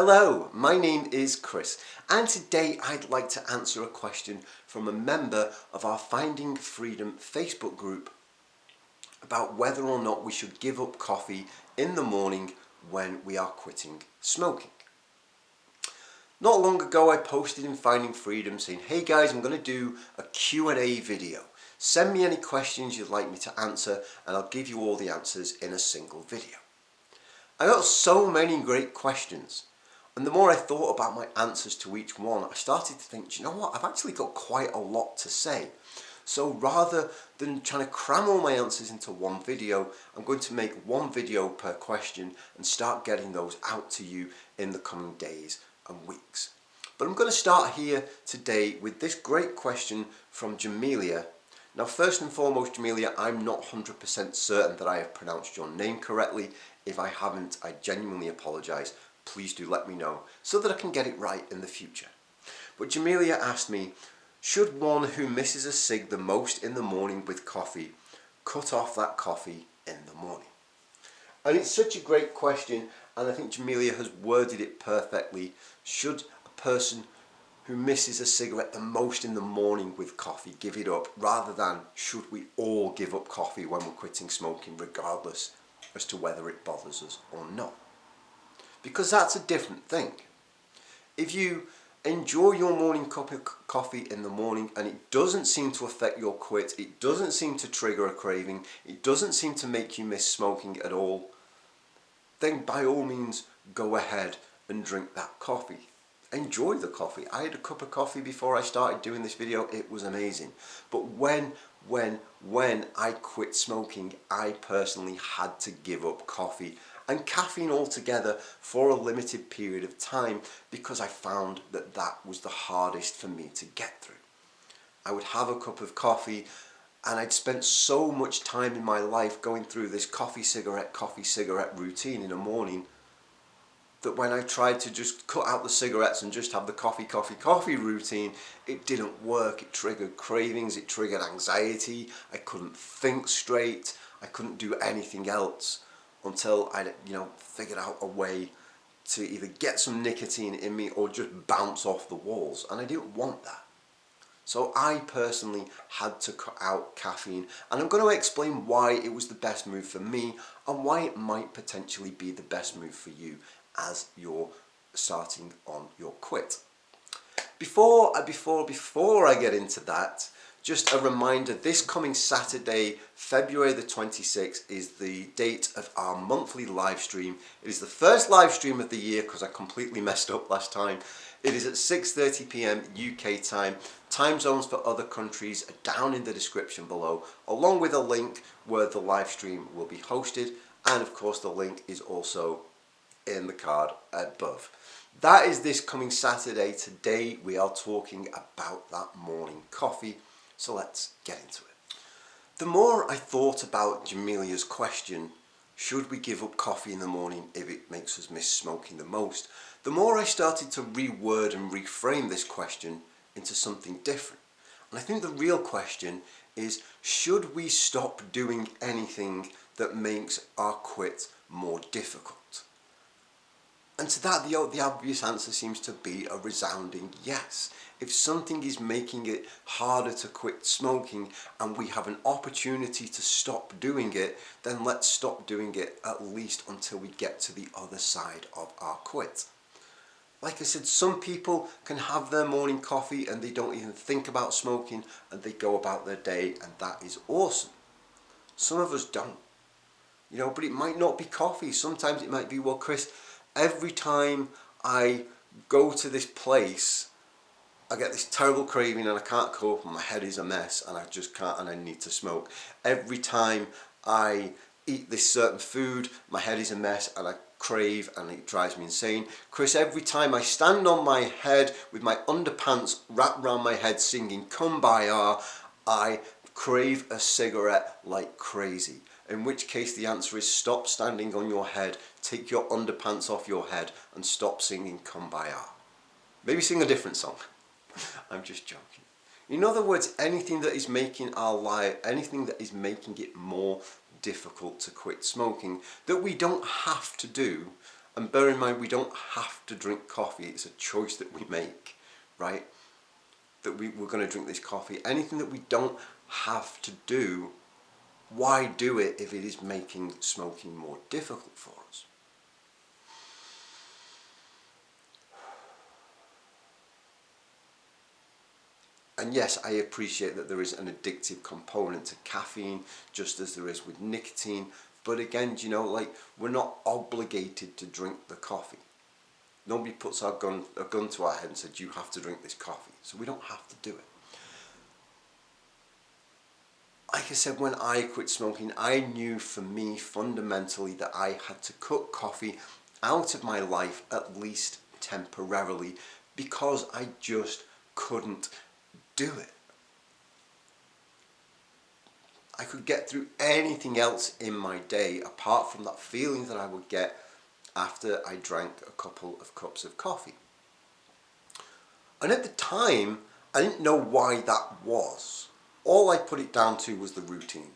Hello, my name is Chris, and today I'd like to answer a question from a member of our Finding Freedom Facebook group about whether or not we should give up coffee in the morning when we are quitting smoking. Not long ago I posted in Finding Freedom saying, hey guys, I'm going to do a Q&A video. Send me any questions you'd like me to answer and I'll give you all the answers in a single video. I got so many great questions. And the more I thought about my answers to each one, I started to think, do you know what, I've actually got quite a lot to say. So rather than trying to cram all my answers into one video, I'm going to make one video per question and start getting those out to you in the coming days and weeks. But I'm going to start here today with this great question from Njemilia. Now first and foremost, Njemilia, I'm not 100% certain that I have pronounced your name correctly. If I haven't, I genuinely apologise. Please do let me know so that I can get it right in the future. But Njemilia asked me, should one who misses a cig the most in the morning with coffee cut off that coffee in the morning? And it's such a great question, and I think Njemilia has worded it perfectly. Should a person who misses a cigarette the most in the morning with coffee give it up, rather than should we all give up coffee when we're quitting smoking regardless as to whether it bothers us or not? Because that's a different thing. If you enjoy your morning cup of coffee in the morning and it doesn't seem to affect your quit, it doesn't seem to trigger a craving, it doesn't seem to make you miss smoking at all, then by all means go ahead and drink that coffee. Enjoy the coffee. I had a cup of coffee before I started doing this video. It was amazing. But when I quit smoking, I personally had to give up coffee and caffeine altogether for a limited period of time because I found that that was the hardest for me to get through. I would have a cup of coffee and I'd spent so much time in my life going through this coffee cigarette routine in the morning that when I tried to just cut out the cigarettes and just have the coffee routine, it didn't work. It triggered cravings, it triggered anxiety, I couldn't think straight, I couldn't do anything else until I figured out a way to either get some nicotine in me or just bounce off the walls, and I didn't want that. So I personally had to cut out caffeine, and I'm going to explain why it was the best move for me and why it might potentially be the best move for you as you're starting on your quit. Before I get into that, just a reminder, this coming Saturday, February the 26th, is the date of our monthly live stream. It is the first live stream of the year because I completely messed up last time. It is at 6:30 p.m. UK time. Time zones for other countries are down in the description below, along with a link where the live stream will be hosted, and of course the link is also in the card above. That is this coming Saturday. Today we are talking about that morning coffee, so let's get into it. The more I thought about Njemilia's question, should we give up coffee in the morning if it makes us miss smoking the most, the more I started to reword and reframe this question into something different. And I think the real question is, should we stop doing anything that makes our quit more difficult? And to that, the obvious answer seems to be a resounding yes. If something is making it harder to quit smoking and we have an opportunity to stop doing it, then let's stop doing it at least until we get to the other side of our quit. Like I said, some people can have their morning coffee and they don't even think about smoking and they go about their day, and that is awesome. Some of us don't. But it might not be coffee. Sometimes it might be, well, Chris, every time I go to this place, I get this terrible craving and I can't cope and my head is a mess and I just can't, and I need to smoke. Every time I eat this certain food, my head is a mess and I crave and it drives me insane. Chris, every time I stand on my head with my underpants wrapped around my head singing Kumbaya, I crave a cigarette like crazy. In which case the answer is stop standing on your head, take your underpants off your head and stop singing Kumbaya. Maybe sing a different song. I'm just joking. In other words, anything that is making our life, anything that is making it more difficult to quit smoking that we don't have to do And bear in mind, we don't have to drink coffee. It's a choice that we make, right? That we're going to drink this coffee. Anything that we don't have to do, why do it if it is making smoking more difficult for us? And yes, I appreciate that there is an addictive component to caffeine, just as there is with nicotine. But again, you know, like, we're not obligated to drink the coffee. Nobody puts a gun to our head and said, you have to drink this coffee. So we don't have to do it. Like I said, when I quit smoking, I knew for me fundamentally that I had to cut coffee out of my life, at least temporarily, because I just couldn't do it. I could get through anything else in my day apart from that feeling that I would get after I drank a couple of cups of coffee. And at the time, I didn't know why that was. All I put it down to was the routine.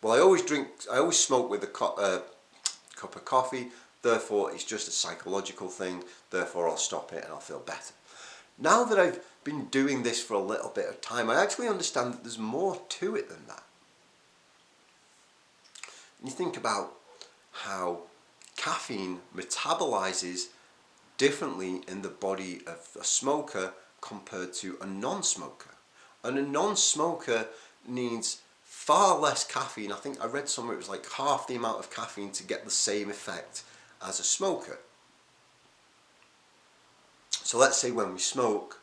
Well, I always smoke with a cup of coffee, therefore it's just a psychological thing, therefore I'll stop it and I'll feel better. Now that I've been doing this for a little bit of time, I actually understand that there's more to it than that. And you think about how caffeine metabolizes differently in the body of a smoker compared to a non-smoker. And a non-smoker needs far less caffeine. I think I read somewhere it was like half the amount of caffeine to get the same effect as a smoker. So let's say when we're smoking,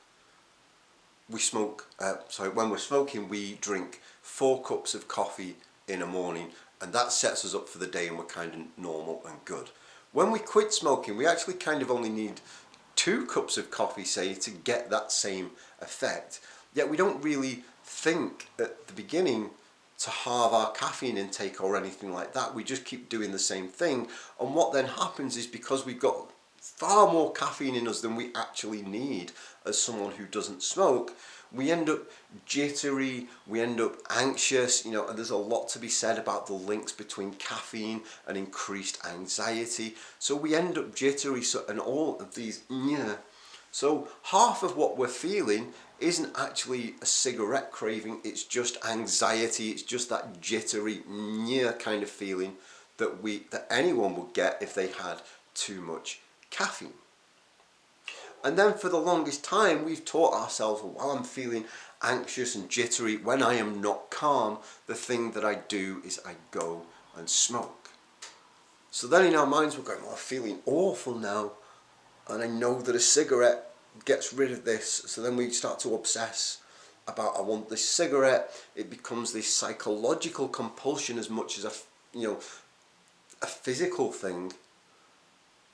we drink 4 cups of coffee in a morning, and that sets us up for the day and we're kind of normal and good. When we quit smoking, we actually kind of only need 2 cups of coffee, say, to get that same effect. Yet we don't really think at the beginning to halve our caffeine intake or anything like that. We just keep doing the same thing. And what then happens is, because we've got far more caffeine in us than we actually need as someone who doesn't smoke, we end up jittery, we end up anxious, you know, and there's a lot to be said about the links between caffeine and increased anxiety. So we end up jittery, and all of these, yeah. So half of what we're feeling isn't actually a cigarette craving, it's just anxiety, it's just that jittery, yeah kind of feeling that anyone would get if they had too much caffeine. And then for the longest time we've taught ourselves, well, while I'm feeling anxious and jittery, when I am not calm, the thing that I do is I go and smoke. So then in our minds we're going, well, I'm feeling awful now, and I know that a cigarette gets rid of this. So then we start to obsess about, I want this cigarette. It becomes this psychological compulsion as much as a physical thing.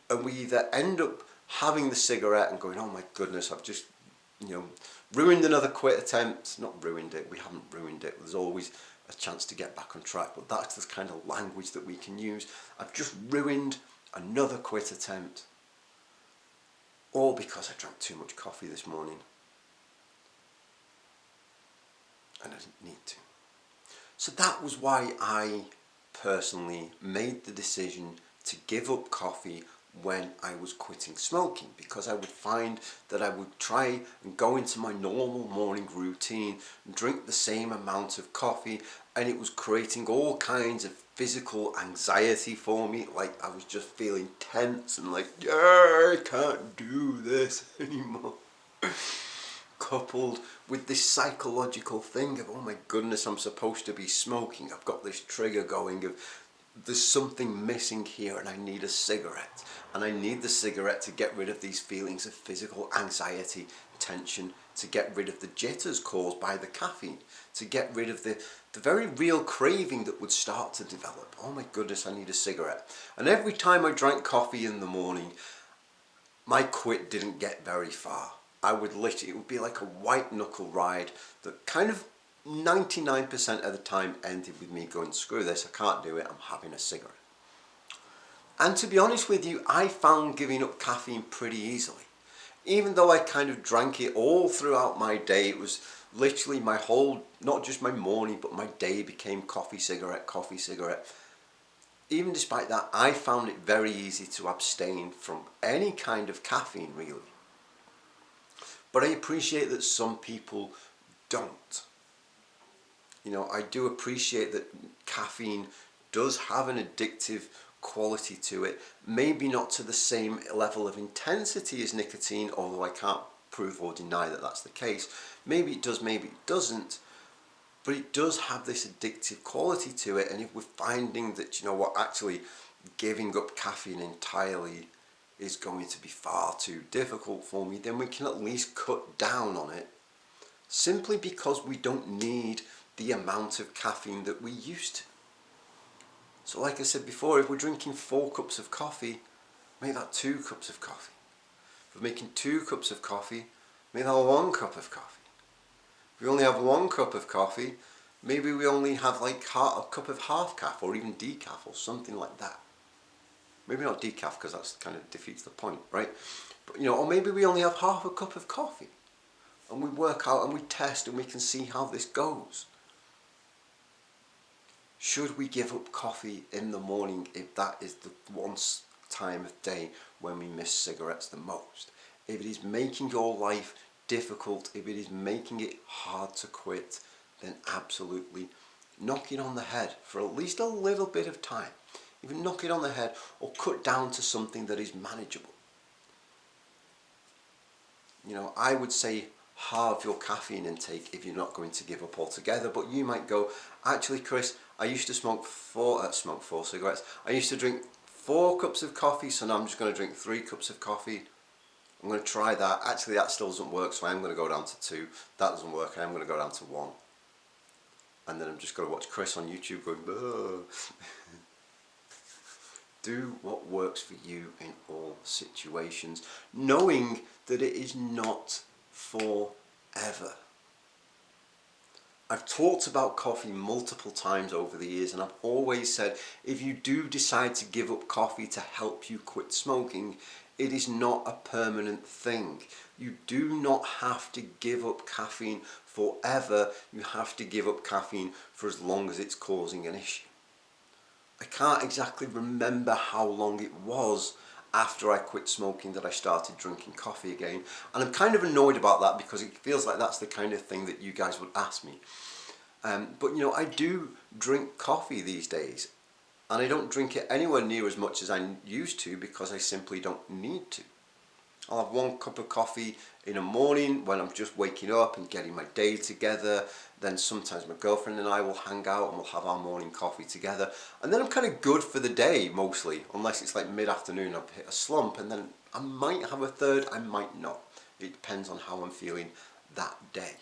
And we either end up having the cigarette and going, oh my goodness, I've just, ruined another quit attempt. Not ruined it, we haven't ruined it. There's always a chance to get back on track, but that's the kind of language that we can use. I've just ruined another quit attempt. All because I drank too much coffee this morning. And I didn't need to. So that was why I personally made the decision to give up coffee when I was quitting smoking, because I would find that I would try and go into my normal morning routine and drink the same amount of coffee, and it was creating all kinds of physical anxiety for me. Like, I was just feeling tense and like, yeah, I can't do this anymore. Coupled with this psychological thing of, oh my goodness, I'm supposed to be smoking. I've got this trigger going of, there's something missing here and I need a cigarette. And I need the cigarette to get rid of these feelings of physical anxiety, tension, to get rid of the jitters caused by the caffeine, to get rid of the very real craving that would start to develop. Oh my goodness, I need a cigarette. And every time I drank coffee in the morning, my quit didn't get very far. It would be like a white knuckle ride that kind of 99% of the time ended with me going, screw this, I can't do it, I'm having a cigarette. And to be honest with you, I found giving up caffeine pretty easily. Even though I kind of drank it all throughout my day, it was literally my whole, not just my morning, but my day became coffee, cigarette, coffee, cigarette. even despite that, I found it very easy to abstain from any kind of caffeine, really. But I appreciate that some people don't. You know, I do appreciate that caffeine does have an addictive quality to it. Maybe not to the same level of intensity as nicotine, although I can't prove or deny that that's the case. Maybe it does, maybe it doesn't. But it does have this addictive quality to it. And if we're finding that, you know what, actually giving up caffeine entirely is going to be far too difficult for me, then we can at least cut down on it, simply because we don't need the amount of caffeine that we used to. So like I said before, if we're drinking 4 cups of coffee, make that 2 cups of coffee. If we're making 2 cups of coffee, make that 1 cup of coffee. If we only have 1 cup of coffee, maybe we only have like a cup of half calf or even decaf or something like that. Maybe not decaf, because that kind of defeats the point, right? But, you know, or maybe we only have half a cup of coffee, and we work out and we test and we can see how this goes. Should we give up coffee in the morning if that is the one time of day when we miss cigarettes the most? If it is making your life difficult, if it is making it hard to quit, then absolutely knock it on the head for at least a little bit of time. Even knock it on the head or cut down to something that is manageable. You know, I would say halve your caffeine intake if you're not going to give up altogether, but you might go, actually Chris, I used to smoke four cigarettes. I used to drink 4 cups of coffee, so now I'm just going to drink 3 cups of coffee. I'm going to try that. Actually, that still doesn't work, so I'm going to go down to 2. That doesn't work, I'm going to go down to 1. And then I'm just going to watch Chris on YouTube going, oh. Do what works for you in all situations, knowing that it is not forever. I've talked about coffee multiple times over the years, and I've always said if you do decide to give up coffee to help you quit smoking, it is not a permanent thing. You do not have to give up caffeine forever. You have to give up caffeine for as long as it's causing an issue. I can't exactly remember how long it was after I quit smoking that I started drinking coffee again, and I'm kind of annoyed about that because it feels like that's the kind of thing that you guys would ask me. But you know, I do drink coffee these days, and I don't drink it anywhere near as much as I used to because I simply don't need to. I'll have 1 cup of coffee in the morning when I'm just waking up and getting my day together. Then sometimes my girlfriend and I will hang out and we'll have our morning coffee together. And then I'm kind of good for the day mostly, unless it's like mid-afternoon I've hit a slump, and then I might have a third, I might not. It depends on how I'm feeling that day.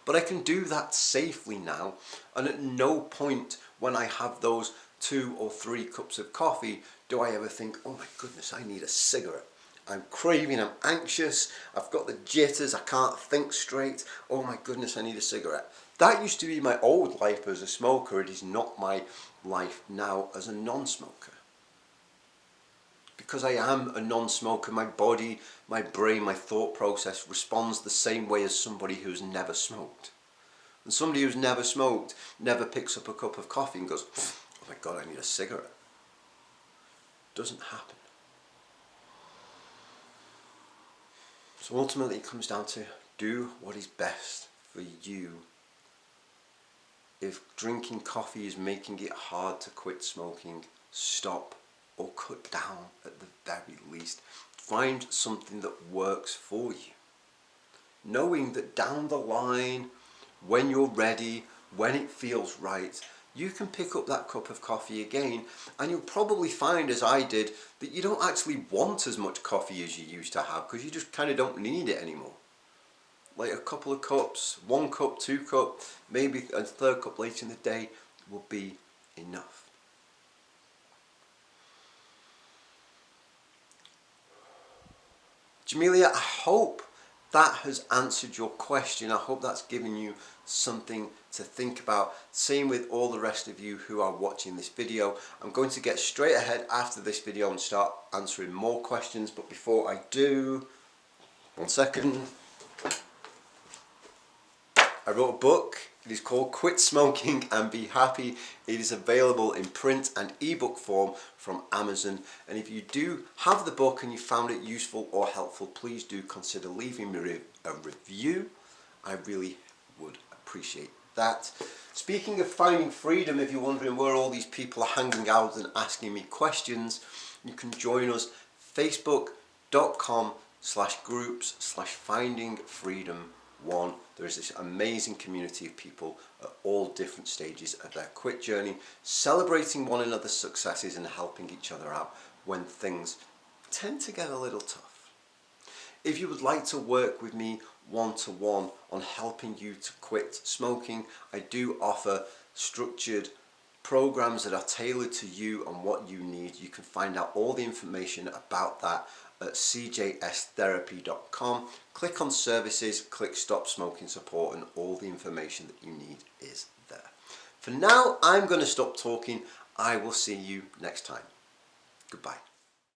But I can do that safely now, and at no point when I have those 2 or 3 cups of coffee do I ever think, oh my goodness, I need a cigarette. I'm craving, I'm anxious, I've got the jitters, I can't think straight, oh my goodness, I need a cigarette. That used to be my old life as a smoker. It is not my life now as a non-smoker. Because I am a non-smoker, my body, my brain, my thought process responds the same way as somebody who's never smoked. And somebody who's never smoked never picks up a cup of coffee and goes, oh my God, I need a cigarette. Doesn't happen. So ultimately it comes down to do what is best for you. If drinking coffee is making it hard to quit smoking, stop or cut down at the very least. Find something that works for you. Knowing that down the line, when you're ready, when it feels right, you can pick up that cup of coffee again, and you'll probably find, as I did, that you don't actually want as much coffee as you used to have because you just kind of don't need it anymore. Like a couple of cups, 1 cup, 2 cup, maybe a 3rd cup later in the day will be enough. Njemilia, I hope that has answered your question. I hope that's given you something to think about. Same with all the rest of you who are watching this video. I'm going to get straight ahead after this video and start answering more questions, but before I do, 1 second. I wrote a book. It is called Quit Smoking and Be Happy. It is available in print and ebook form from Amazon. And if you do have the book and you found it useful or helpful, please do consider leaving me a review. I really would appreciate that. Speaking of finding freedom, if you're wondering where all these people are hanging out and asking me questions, you can join us facebook.com/groups/findingfreedom1. There is this amazing community of people at all different stages of their quit journey, celebrating one another's successes and helping each other out when things tend to get a little tough. If you would like to work with me one-to-one on helping you to quit smoking, I do offer structured programs that are tailored to you and what you need. You can find out all the information about that at cjstherapy.com. Click on services, click stop smoking support, and all the information that you need is there. For now, I'm going to stop talking. I will see you next time. Goodbye.